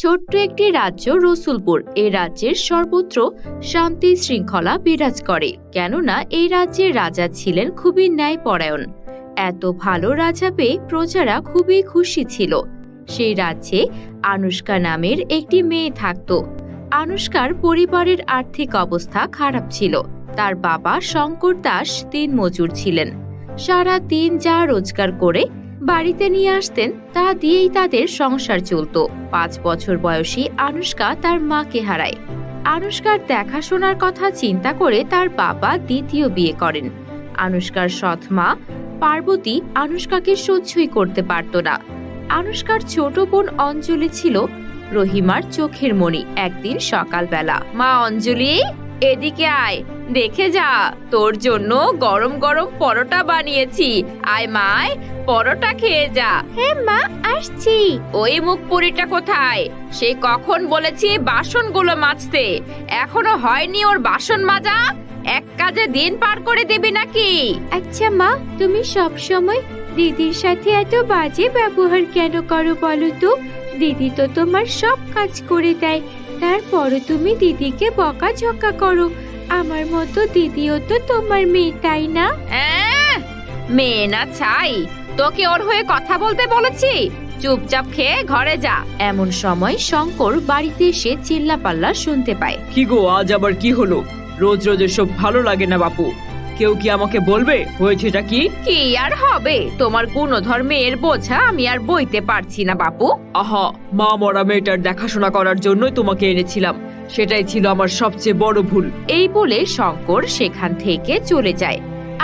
ছোট্ট একটি রাজ্য রসুলপুর। এই রাজ্যের সর্বত্র শান্তি শৃঙ্খলা বিরাজ করে, কেননা এই রাজ্যের রাজা ছিলেন খুবই ন্যায়পরায়ণ। এত ভালো রাজা পেয়ে প্রজারা খুবই খুশি ছিল। সেই রাজ্যে আনুশকা নামের একটি মেয়ে থাকত। আনুশকার পরিবারের আর্থিক অবস্থা খারাপ ছিল। তার বাবা শঙ্কর দাস দিনমজুর ছিলেন। সারা দিন যা রোজগার করে বাড়িতে নিয়ে আসতেন তা দিয়েই তাদের সংসার চলত। 5 বছর বয়সী আনুশকা তার মাকে হারায়। আনুশকার দেখাশোনার কথা চিন্তা করে তার বাবা দ্বিতীয় বিয়ে করেন। আনুশকার সৎ মা পার্বতী আনুশকাকে সহ্যই করতে পারত না। আনুশকার ছোট বোন অঞ্জলি ছিল রহিমার চোখের মণি। একদিন সকালবেলা, মা অঞ্জলি, এদিকে আয়, দেখে যা, তোর জন্য গরম গরম পরোটা বানিয়েছি। আয় মায়, পরোটা খেয়ে যা। হ্যাঁ মা, আসছি। ওই মুখ পুরিটা কোথায়? সে কখন বলেছি বাসনগুলো মাজতে, এখনো হয়নি ওর বাসন মাজা? এক কাজে দিন পার করে দিবি নাকি? আচ্ছা মা, তুমি সব সময় দিদির সাথে এত বাজে ব্যবহার কেন করো বলো তো? দিদি তো তোমার সব কাজ করে দেয়, তারপরও তুমি দিদিকে বকাঝকা করো। আমার মতো দিদিও তো তোমার মেয়ে, তাই না? মেয়ে না ছাই, তোকে ওর হয়ে কথা বলতে বলেছি? চুপচাপ খেয়ে ঘরে যা। এমন সময় শঙ্কর বাড়িতে এসে চিল্লাপাল্লা শুনতে পায়। কি গো, আজ আবার কি হলো? রোজ রোজ এসব ভালো লাগে না বাপু। কেউ কি আমাকে বলবে হয়েছেটা কি? কি আর হবে, তোমার গুণধর্মের বোঝা আমি আর বইতে পারছি না বাপু। আহা, মা মরা মেয়েটার দেখাশোনা করার জন্যই তোমাকে এনেছিলাম, সেটাই ছিল আমার সবচেয়ে বড় ভুল। এই বলে শঙ্কর সেখান থেকে চলে যায়।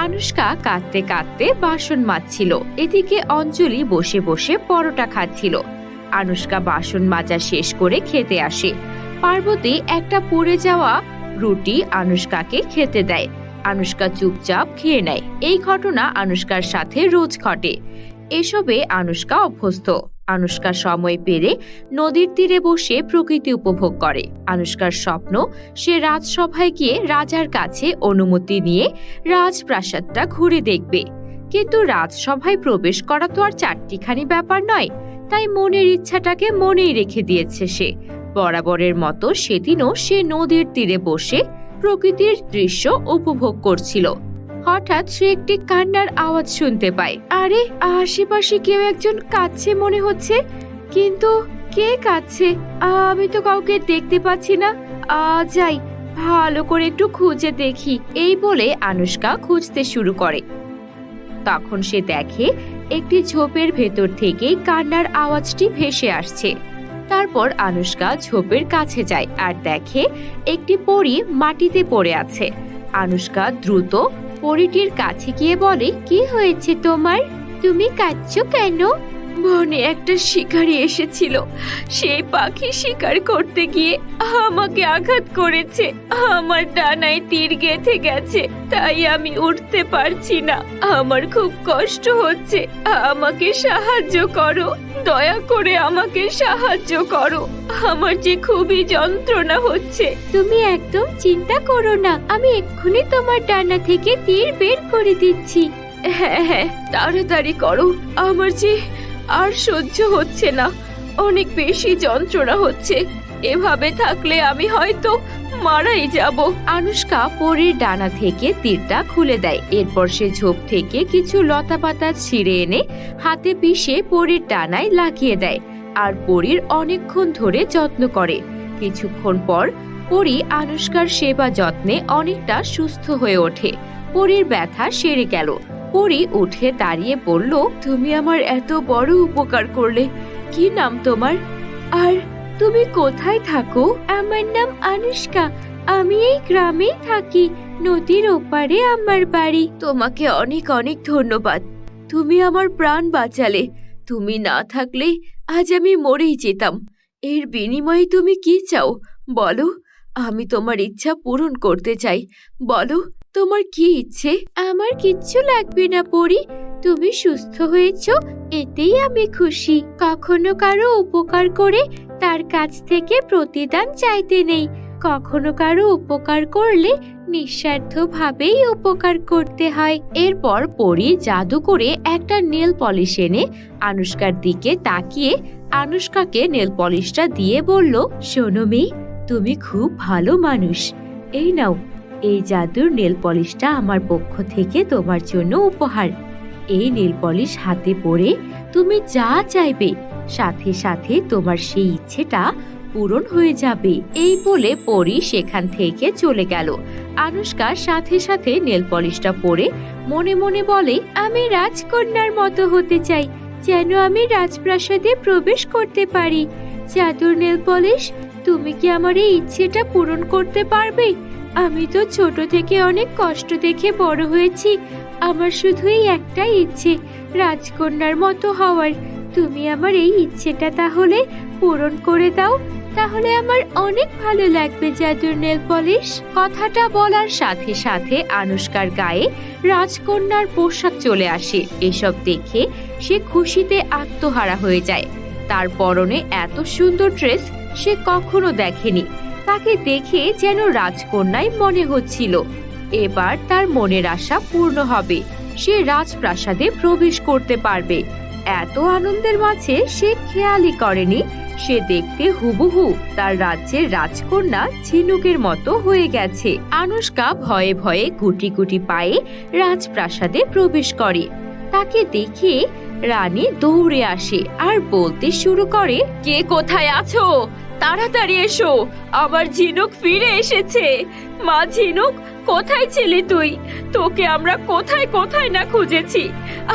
আনুশকা কাঁদতে কাঁদতে বাসন মাজছিল, এদিকে অঞ্জলি বসে বসে পরোটা খাচ্ছিল। আনুশকা বাসন মাজা শেষ করে খেতে আসে। পার্বতী একটা পড়ে যাওয়া রুটি আনুশকাকে খেতে দেয়। আনুশকা চুপচাপ খেয়ে নেয়। এই ঘটনা আনুশকার সাথে রোজ ঘটে। এসবে আনুশকা অভ্যস্ত। আনুশকা সময় পেলে নদীর তীরে বসে প্রকৃতি উপভোগ করে। আনুশকার স্বপ্ন সে রাজসভায় গিয়ে রাজার কাছে অনুমতি নিয়ে রাজপ্রাসাদটা ঘুরে দেখবে। কিন্তু রাজসভায় প্রবেশ করা তো আর চারটিখানি ব্যাপার নয়, তাই মনের ইচ্ছাটাকে মনেই রেখে দিয়েছে সে। বরাবরের মতো সেদিনও সে নদীর তীরে বসে প্রকৃতির দৃশ্য উপভোগ করছিল। হঠাৎ সে একটি কান্নার আওয়াজ শুনতে পায়। আরে, আশেপাশে কেউ একজন কাঁদছে মনে হচ্ছে, কিন্তু কে কাঁদছে? আমি তো কাউকে দেখতে পাচ্ছি না। যাই, ভালো করে একটু খুঁজে দেখি। এই বলে আনুশকা খুঁজতে শুরু করে। তখন সে দেখে একটি ঝোপের ভেতর থেকে কান্নার আওয়াজটি ভেসে আসছে। তারপর আনুশকা ঝোপের কাছে যায় আর দেখে একটি পরী মাটিতে পড়ে আছে। আনুশকা দ্রুত পরীটির কাছে গিয়ে বলে, কি হয়েছে তোমার? তুমি কাঁদছো কেন? বনে একটা শিকারী এসেছিল, সেই পাখি শিকার করতে গিয়ে আমাকে আঘাত করেছে। আমার ডানায় তীর গেঁথে গেছে, তাই আমি উঠতে পারছি না। আমার খুব কষ্ট হচ্ছে, আমাকে সাহায্য করো, দয়া করে আমাকে সাহায্য করো। আমার যে খুবই যন্ত্রণা হচ্ছে। তুমি একদম চিন্তা করো না, আমি এক্ষুনি তোমার ডানা থেকে তীর বের করে দিচ্ছি। হ্যাঁ হ্যাঁ, তাড়াতাড়ি করো, আমার যে আর সহ্য হচ্ছে না, অনেক বেশি যন্ত্রণা হচ্ছে। এভাবে থাকলে আমি হয়তো মারাই যাব। আনুশকা পরীর ডানা থেকে তীরটা খুলে দেয়। এরপর সে ঝোপ থেকে কিছু লতাপাতা ছিঁড়ে এনে হাতে পিষে পরীর ডানায় লাগিয়ে দেয় আর পরীর অনেকক্ষণ ধরে যত্ন করে। কিছুক্ষণ পর পরী আনুশকার সেবা যত্নে অনেকটা সুস্থ হয়ে ওঠে। পরীর ব্যথা সেরে গেল। পরী উঠে দাঁড়িয়ে বলল, তুমি আমার এত বড় উপকার করলে। কি নাম তোমার? আর তুমি কোথায় থাকো? আমার নাম আনুশকা, আমি এই গ্রামেই থাকি, নদীর ওপারে আমার বাড়ি। তোমাকে অনেক অনেক ধন্যবাদ, তুমি আমার প্রাণ বাঁচালে। তুমি না থাকলে আজ আমি মরেই যেতাম। এর বিনিময়ে তুমি কি চাও বলো? আমি তোমার ইচ্ছা পূরণ করতে চাই। বলো, তোমার কি ইচ্ছে? আমার কিচ্ছু লাগবে না পরী, তুমি সুস্থ হয়েছো, এতেই আমি খুশি। কখনো কারো উপকার করে তার কাছ থেকে প্রতিদান চাইতে নেই। কখনো কারো উপকার করলে নিঃস্বার্থভাবেই উপকার করতে হয়। এরপর পরী জাদু করে একটা নেল পলিশ এনে আনুশকার দিকে তাকিয়ে আনুশকাকে নেল পলিশটা দিয়ে বলল, শোনো মেয়ে, তুমি খুব ভালো মানুষ। এই নাও, এই জাদুর নেল পলিশটা আমার পক্ষ থেকে তোমার জন্য উপহার। এই নেল পলিশ হাতে পরে তুমি যা চাইবে সাথে সাথে তোমার সেই ইচ্ছেটা পূরণ হয়ে যাবে। এই বলে পরী সেখান থেকে চলে গেল। আনুশকা সাথে সাথে নেল পলিশটা পরে মনে মনে বলে, আমি রাজকন্যার মতো হতে চাই, যেন আমি রাজপ্রাসাদে প্রবেশ করতে পারি। জাদুর নেল পলিশ, তুমি কি আমার এই ইচ্ছেটা পূরণ করতে পারবে? আমি তো ছোট থেকে অনেক কষ্ট দেখে বড় হয়েছি। আমার শুধু এই একটাই ইচ্ছে, রাজকন্যার মতো হওয়ার। তুমি আমার এই ইচ্ছেটা তাহলে পূরণ করে দাও, তাহলে আমার অনেক ভালো লাগবে জাদুর নেল পলিশ। কথাটা বলার সাথে সাথে আনুশকার গায়ে রাজকন্যার পোশাক চলে আসে। এসব দেখে সে খুশিতে আত্মহারা হয়ে যায়। তার পরনে এত সুন্দর ড্রেস সে কখনো দেখেনি। তাকে দেখে যেন রাজকন্যাই মনে হচ্ছিল। এবার তার মনের আশা পূর্ণ হবে, সে রাজপ্রাসাদে প্রবেশ করতে পারবে। এত আনন্দের মাঝে সে খেয়ালই করেনি সে দেখতে হুবহু তার রাজ্যের রাজকন্যা ঝিনুকের মতো হয়ে গেছে। আনুশকা ভয়ে ভয়ে গুটি গুটি পায়ে রাজপ্রাসাদে প্রবেশ করে। তাকে দেখে রানী দৌড়ে আসে আর বলতে শুরু করে, কে কোথায় আছো? তাড়াতাড়ি এসো, আমার ঝিনুক ফিরে এসেছে। মা ঝিনুক, কোথায় ছিলি তুই? তোকে আমরা কোথায় কোথায় না খুঁজেছি।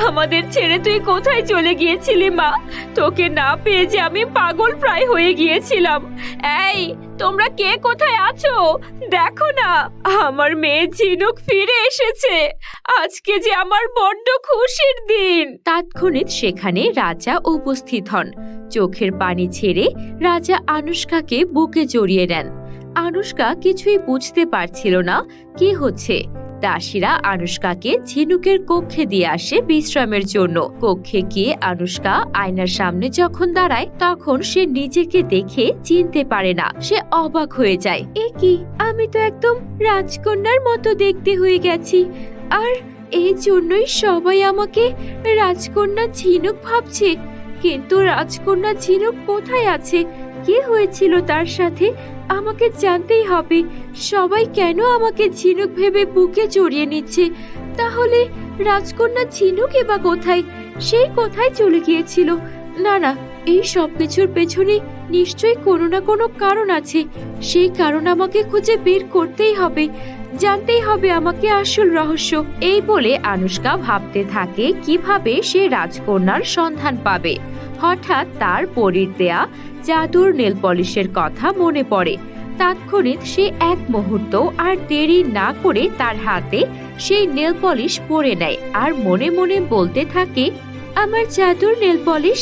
আমাদের ছেড়ে তুই কোথায় চলে গিয়েছিলি মা? তোকে না পেয়ে যে আমি পাগল প্রায় হয়ে গিয়েছিলাম। এই, তোমরা কে কোথায় আছো? দেখো না, আমার মেয়ে ঝিনুক ফিরে এসেছে। আজকে যে আমার বড্ড খুশির দিন। তৎক্ষণিৎ সেখানে রাজা উপস্থিত হন। চোখের পানি ছেড়ে রাজা আনুশকাকে বুকে জড়িয়ে নেন। আনুশকা কিছুই বুঝতে পারছিল না কি হচ্ছে। দাসীরা আনুশকাকে ঝিনুকের কক্ষে দিয়ে আসে বিশ্রামের জন্য। কক্ষে গিয়ে আনুশকা আয়নার সামনে যখন দাঁড়ায় তখন সে নিজেকে দেখে চিনতে পারে না। সে অবাক হয়ে যায়, এ কি, আমি তো একদম রাজকন্যার মতো দেখতে হয়ে গেছি। আর এই জন্যই সবাই আমাকে রাজকন্যা ঝিনুক ভাবছে। কিন্তু রাজকন্যা ঝিনুক কোথায় আছে? কি হয়েছিল তার সাথে? আমাকে জানতেই হবে। সবাই কেন আমাকে ঝিনুক ভেবে বুকে জড়িয়ে নিচ্ছে? তাহলে রাজকন্যা ঝিনুকই বা কোথায়? সেই কোথায় চলে গিয়েছিল? না না, এই সব কিছুর পেছনে নিশ্চয়ই কোনো না কোনো কারণ আছে। সেই কারণ আমাকে খুঁজে বের করতেই হবে, জানতেই হবে আমাকে আসল রহস্য। এই বলে আনুশকা ভাবতে থাকে কিভাবে সে রাজকন্যার সন্ধান পাবে। হঠাৎ তার পরীর দেয়া জাদুর নেল পলিশের কথা মনে পড়ে। তৎক্ষণিৎ সে এক মুহূর্ত আর দেরি না করে তার হাতে সেই নেল পলিশ পরে নেয় আর মনে মনে বলতে থাকে, আমার জাদুর নেল পলিশ,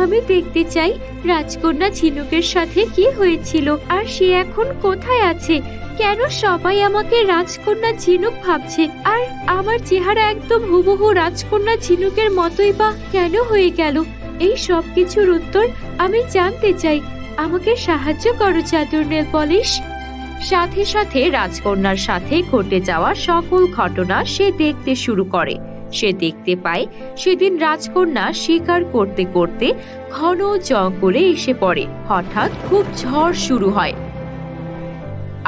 আমি দেখতে চাই রাজকন্যা ঝিনুকের সাথে কি হয়েছিল আর সে এখন কোথায় আছে। কেন সবাই আমাকে রাজকন্যা ঝিনুক ভাবছে আর আমার চেহারা একদম হুবহু রাজকন্যা ঝিনুকের মতোই বা কেন হয়ে গেল? এই সব কিছুর উত্তর আমি জানতে চাই। আমাকে সাহায্য করো জাদুর নেল পলিশ। সাথে সাথে রাজকন্যার সাথে ঘটে যাওয়া সকল ঘটনা সে দেখতে শুরু করে। সে দেখতে পায় সেদিন রাজকন্যা শিকার করতে করতে ঘন জঙ্গলে এসে পড়ে। হঠাৎ খুব ঝড় শুরু হয়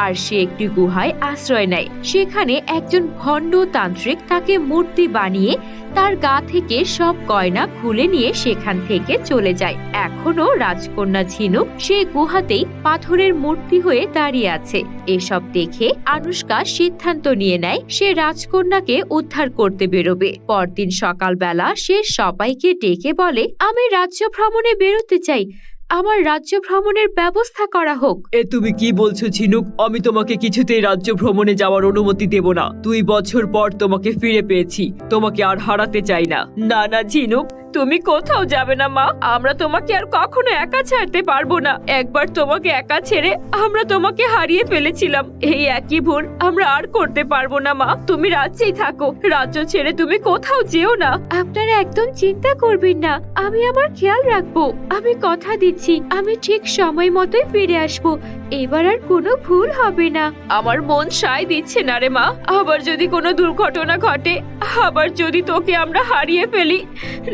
আর সে একটি গুহায় আশ্রয় নেয়। সেখানে একজন ভণ্ড তান্ত্রিক তাকে মূর্তি বানিয়ে তার গা থেকে সব গয়না খুলে নিয়ে সেখান থেকে চলে যায়। এখনো রাজকন্যা ঝিনুক সেই গুহাতেই পাথরের মূর্তি হয়ে দাঁড়িয়ে আছে। এসব দেখে আনুশকা সিদ্ধান্ত নিয়ে নেয় সে রাজকন্যাকে উদ্ধার করতে বেরোবে। পরদিন সকালবেলা সে সবাইকে ডেকে বলে, আমি রাজ্য ভ্রমণে বেরোতে চাই, আমার রাজ্য ভ্রমণের ব্যবস্থা করা হোক। এ তুমি কি বলছো ঝিনুক? আমি তোমাকে কিছুতেই রাজ্য ভ্রমণে যাওয়ার অনুমতি দেব না। 2 বছর পর তোমাকে ফিরে পেয়েছি, তোমাকে আর হারাতে চাই না। না না ঝিনুক, তুমি কোথাও যাবে না মা, আমরা তোমাকে আর কখনো একা ছাড়তে পারবো না। একবার তোমাকে একা ছেড়ে আমরা তোমাকে হারিয়ে ফেলেছিলাম, এই একই ভুল আমরা আর করতে পারবো না মা। তুমি রাজ্যেই থাকো, রাজ্য ছেড়ে তুমি কোথাও যেও না। আপনারা একদম চিন্তা করবেন না, আমি আমার খেয়াল রাখবো। আমি কথা দিচ্ছি আমি ঠিক সময় মতোই ফিরে আসবো। এবার আর কোনো ভুল হবে না। আমার মন সায় দিচ্ছে না রে মা, আবার যদি কোনো দুর্ঘটনা ঘটে, আবার যদি তোকে আমরা হারিয়ে ফেলি।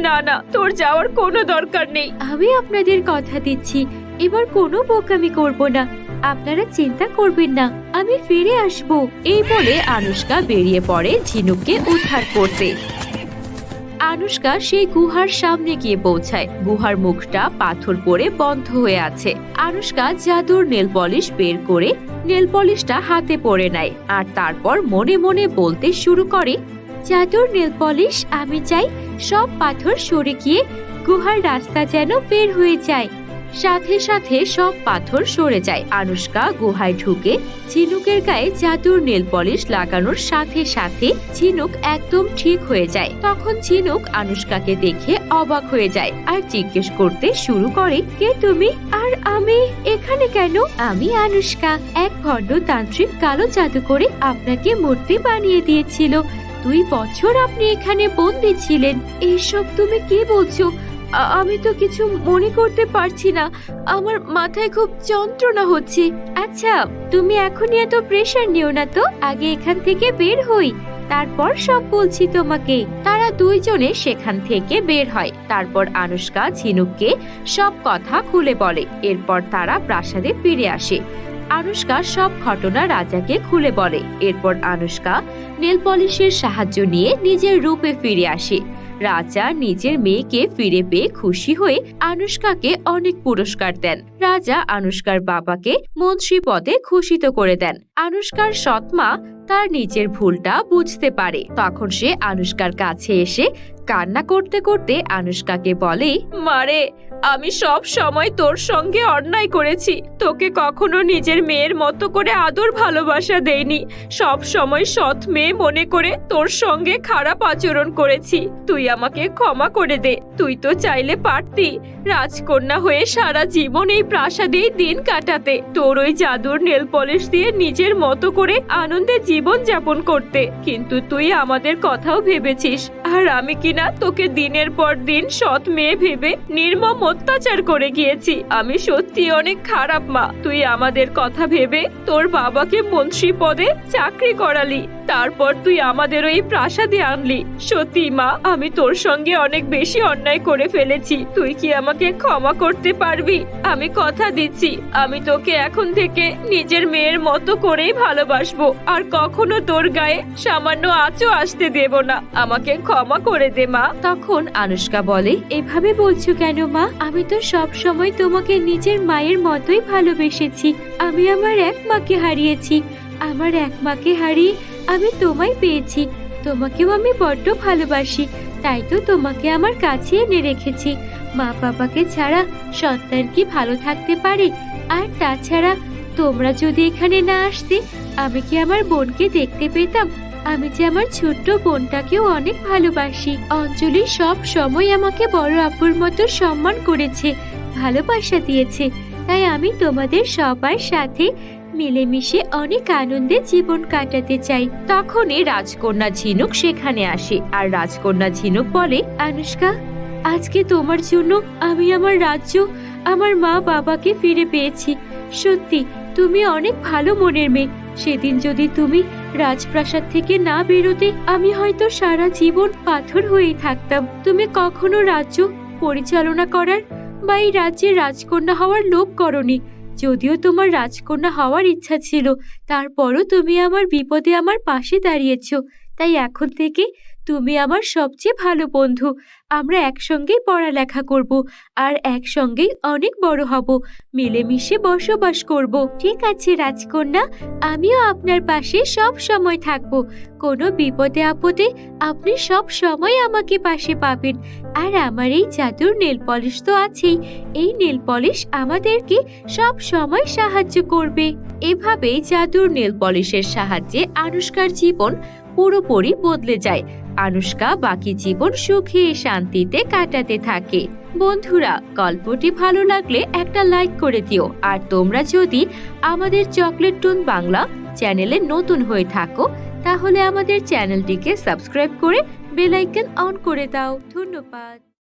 না না, তোর যাওয়ার কোনো দরকার নেই। আমি আপনাদের কথা দিচ্ছি এবার কোনো বোকামি করব না। আপনারা চিন্তা করবেন না, আমি ফিরে আসবো। এই বলে আনুশকা বেরিয়ে পড়ে ঝিনুককে উদ্ধার করতে। আনুশকা সেই গুহার সামনে গিয়ে পৌঁছায়। গুহার মুখটা পাথর পড়ে বন্ধ হয়ে আছে। আনুশকা জাদুর নেল পলিশ বের করে নেল পলিশটা হাতে পড়ে নেয় আর তারপর মনে মনে বলতে শুরু করে, জাদুর নেল পলিশ, আমি চাই সব পাথর সরে গিয়ে গুহার রাস্তা যেন বের হয়ে যায়। সাথে সাথে সব পাথর সরে যায়। আনুশকা গুহায় ঢুকে ঝিনুকের গায়ে জাদুর নেল পলিশ লাগানোর সাথে সাথে ঝিনুক একদম ঠিক হয়ে যায়। তখন ঝিনুক আনুশকাকে দেখে অবাক হয়ে যায় আর জিজ্ঞেস করতে শুরু করে, কে তুমি আর আমি এখানে কেন? আমি আনুশকা, এক ভণ্ড তান্ত্রিক কালো জাদু করে আপনাকে মূর্তি বানিয়ে দিয়েছিল। 2 বছর আপনি এখানে বন্দী ছিলেন। এসব তুমি কি বলছো? আমি তো কিছু মনে করতে পারছি না, আমার মাথায় খুব যন্ত্রণা হচ্ছে। আচ্ছা, তুমি এখনই এত প্রেসার নিও না তো, আগে এখান থেকে বের হই, তারপর সব বলছি তোমাকে। তারা দুইজনে সেখান থেকে বের হয়। তারপর আনুশকা ঝিনুককে সব কথা খুলে বলে। এরপর তারা প্রাসাদে ফিরে আসে। আনুশকা সব ঘটনা রাজাকে খুলে বলে। এরপর আনুশকা নেল পলিশের সাহায্য নিয়ে নিজের রূপে ফিরে আসে। রাজা নিজের মেয়েকে ফিরে পেয়ে খুশি হয়ে আনুশকাকে অনেক পুরস্কার দেন। রাজা আনুশকার বাবাকে মন্ত্রী পদে ভূষিত করে দেন। আনুশকার সৎমা তার নিজের ভুলটা বুঝতে পারে। তখন সে আনুশকার কাছে এসে কান্না করতে করতে আনুশকাকে বলে, মারে, আমি সব সময় তোর সঙ্গে অন্যায় করেছি, তোকে কখনো নিজের মেয়ের মতো করে আদর ভালোবাসা দেইনি। সব সময় সৎ মেয়ে মনে করে তোর সঙ্গে খারাপ আচরণ করেছি। তুই আমাকে ক্ষমা করে দে। তুই তো চাইলে পারতি রাজকন্যা হয়ে সারা জীবন এই প্রাসাদেই দিন কাটাতে, তোর ওই জাদুর নেল পলিশ দিয়ে নিজের মতো করে আনন্দে জীবন যাপন করতে। কিন্তু তুই আমাদের কথাও ভেবেছিস, আর আমি কিনা তোকে দিনের পর দিন সৎ মেয়ে ভেবে নির্মম অত্যাচার করে গিয়েছি। আমি সত্যি অনেক খারাপ মা। তুই আমাদের কথা ভেবে তোর বাবাকে মন্ত্রী পদে চাকরি করালি, তারপর তুই আমাদের ওই প্রাসাদে আনলি। সত্যি মা, আমি তোর সঙ্গে অনেক বেশি অন্যায় করে ফেলেছি। তুই কি আমাকে ক্ষমা করতে পারবি? আমি কথা দিচ্ছি, আমি তোকে এখন থেকে নিজের মেয়ের মতো করেই ভালোবাসবো, আর কখনো তোর গায়ে সামান্য আঁচও আসতে দেব না। আমাকে ক্ষমা করে দে মা। তখন আনুশকা বলে, এভাবে বলছো কেন মা? আমি তো সব সময় তোমাকে নিজের মায়ের মতোই ভালোবেসেছি। আমি আমার এক মাকে হারিয়েছি, আমার এক মাকে হারিয়ে আমি তোমায় পেয়েছি। তোমাকেও আমি বড্ড ভালোবাসি, তাই তো তোমাকে আমার কাছে এনে রেখেছি। মা বাবাকে ছাড়া সন্তান কি ভালো থাকতে পারে? আর তাছাড়া তোমরা যদি এখানে না আসতে, আমি কি আমার বোনকে দেখতে পেতাম? আমি যে আমার ছোট্ট বোনটাকেও অনেক ভালোবাসি। অঞ্জলি সব সময় আমাকে বড় আপুর মতো সম্মান করেছে, ভালোবাসা দিয়েছে। তাই আমি তোমাদের সবার সাথে মিলেমিশে অনেক আনন্দে জীবন কাটাতে চাই। তখনই রাজকন্যা ঝিনুক সেখানে আসে আর রাজকন্যা ঝিনুক বলে, আনুশকা, আজকে তোমার জন্য আমি আমার রাজ্য, আমার মা বাবাকে ফিরে পেয়েছি। সত্যি তুমি অনেক ভালো মনের মেয়ে। সেদিন যদি তুমি রাজপ্রাসাদ থেকে না বেরোতে, আমি হয়তো সারা জীবন পাথর হয়েই থাকতাম। তুমি কখনো রাজ্য পরিচালনা করার বা এই রাজ্যের রাজকন্যা হওয়ার লোভ করনি। যদিও তোমার রাজকন্যা হওয়ার ইচ্ছা ছিল, তারপরও তুমি আমার বিপদে আমার পাশে দাঁড়িয়েছো। তাই এখন থেকে তুমি আমার সবচেয়ে ভালো বন্ধু। আমরা একসঙ্গেই পড়ালেখা করব আর একসঙ্গেই অনেক বড় হব, মিলেমিশে বসবাস করব। ঠিক আছে রাজকন্যা, আমিও আপনার পাশে সব সময় থাকব। কোনো বিপদে আপদে আপনি সব সময় আমাকে পাশে পাবেন। আর আমার এই জাদুর নেল পলিশ তো আছেই, এই নেল পলিশ আমাদেরকে সব সময় সাহায্য করবে। এভাবেই জাদুর নেল পলিশের সাহায্যে আনুশকার জীবন পুরোপুরি বদলে যায়। আনুশকা বাকি জীবন সুখে শান্তিতে কাটাতে থাকে। বন্ধুরা, গল্পটি ভালো লাগলে একটা লাইক করে দিও। আর তোমরা যদি আমাদের চকলেট টুন বাংলা চ্যানেলে নতুন হয়ে থাকো তাহলে আমাদের চ্যানেলটিকে সাবস্ক্রাইব করে বেল আইকন অন করে দাও। ধন্যবাদ।